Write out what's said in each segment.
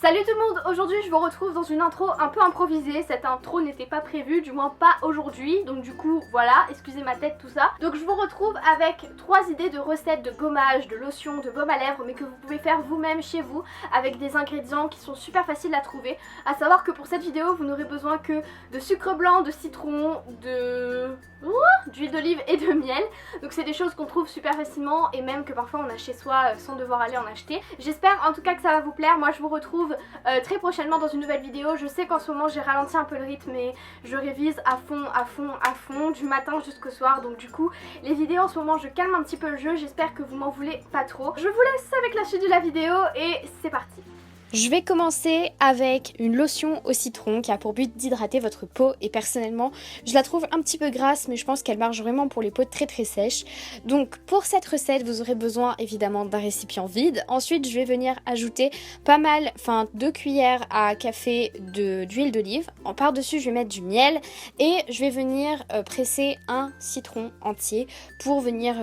Salut tout le monde, aujourd'hui je vous retrouve dans une intro un peu improvisée. Cette intro n'était pas prévue, du moins pas aujourd'hui. Donc du coup voilà, excusez ma tête, tout ça. Donc je vous retrouve avec 3 idées de recettes de gommage, de lotion, de baume à lèvres, mais que vous pouvez faire vous-même chez vous avec des ingrédients qui sont super faciles à trouver. À savoir que pour cette vidéo vous n'aurez besoin que de sucre blanc, de citron, d'huile d'olive et de miel. Donc c'est des choses qu'on trouve super facilement et même que parfois on a chez soi sans devoir aller en acheter. J'espère en tout cas que ça va vous plaire. Moi je vous retrouve très prochainement dans une nouvelle vidéo. Je sais qu'en ce moment j'ai ralenti un peu le rythme et je révise à fond du matin jusqu'au soir. Donc du coup les vidéos en ce moment je calme un petit peu le jeu. J'espère que vous m'en voulez pas trop. Je vous laisse avec la suite de la vidéo et c'est parti. Je vais commencer avec une lotion au citron qui a pour but d'hydrater votre peau et personnellement je la trouve un petit peu grasse mais je pense qu'elle marche vraiment pour les peaux très sèches. Donc pour cette recette vous aurez besoin évidemment d'un récipient vide. Ensuite je vais venir ajouter 2 cuillères à café d'huile d'olive. Par dessus je vais mettre du miel et je vais venir presser un citron entier pour venir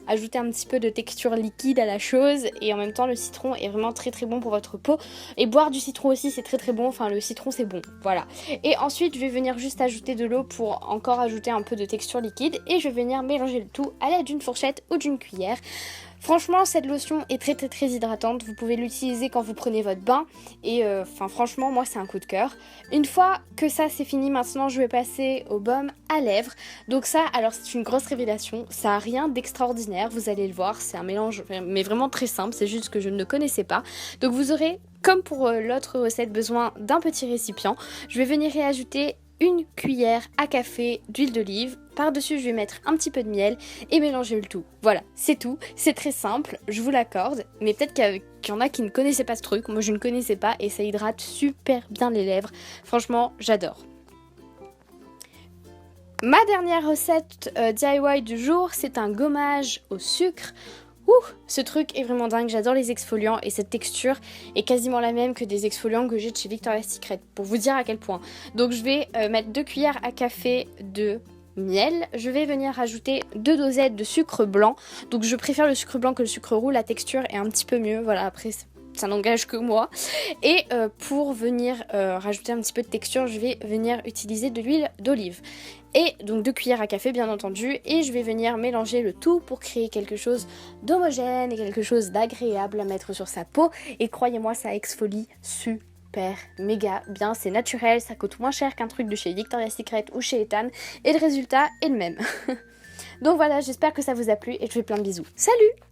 ajouter un petit peu de texture liquide à la chose et en même temps le citron est vraiment très bon pour votre peau et boire du citron aussi c'est très bon, enfin le citron c'est bon, voilà. Et ensuite je vais venir juste ajouter de l'eau pour encore ajouter un peu de texture liquide et je vais venir mélanger le tout à l'aide d'une fourchette ou d'une cuillère. Franchement cette lotion est très hydratante, vous pouvez l'utiliser quand vous prenez votre bain et franchement moi c'est un coup de cœur. Une fois que ça c'est fini, maintenant je vais passer au baume à lèvres. Donc ça alors c'est une grosse révélation, ça a rien d'extraordinaire, vous allez le voir, c'est un mélange mais vraiment très simple, c'est juste que je ne le connaissais pas. Donc vous aurez comme pour l'autre recette besoin d'un petit récipient. Je vais venir y ajouter une cuillère à café d'huile d'olive. Par-dessus, je vais mettre un petit peu de miel et mélanger le tout. Voilà, c'est tout. C'est très simple, je vous l'accorde. Mais peut-être qu'il y en a qui ne connaissaient pas ce truc. Moi, je ne connaissais pas et ça hydrate super bien les lèvres. Franchement, j'adore. Ma dernière recette DIY du jour, c'est un gommage au sucre. Ce truc est vraiment dingue, j'adore les exfoliants et cette texture est quasiment la même que des exfoliants que j'ai de chez Victoria's Secret, pour vous dire à quel point. Donc je vais mettre 2 cuillères à café de miel, je vais venir rajouter 2 dosettes de sucre blanc, donc je préfère le sucre blanc que le sucre roux, la texture est un petit peu mieux, voilà, après ça n'engage que moi. Et pour venir rajouter un petit peu de texture, je vais venir utiliser de l'huile d'olive. Et donc 2 cuillères à café bien entendu. Et je vais venir mélanger le tout pour créer quelque chose d'homogène et quelque chose d'agréable à mettre sur sa peau. Et croyez-moi, ça exfolie super méga bien. C'est naturel, ça coûte moins cher qu'un truc de chez Victoria's Secret ou chez Etan. Et le résultat est le même. Donc voilà, j'espère que ça vous a plu et je vous fais plein de bisous. Salut!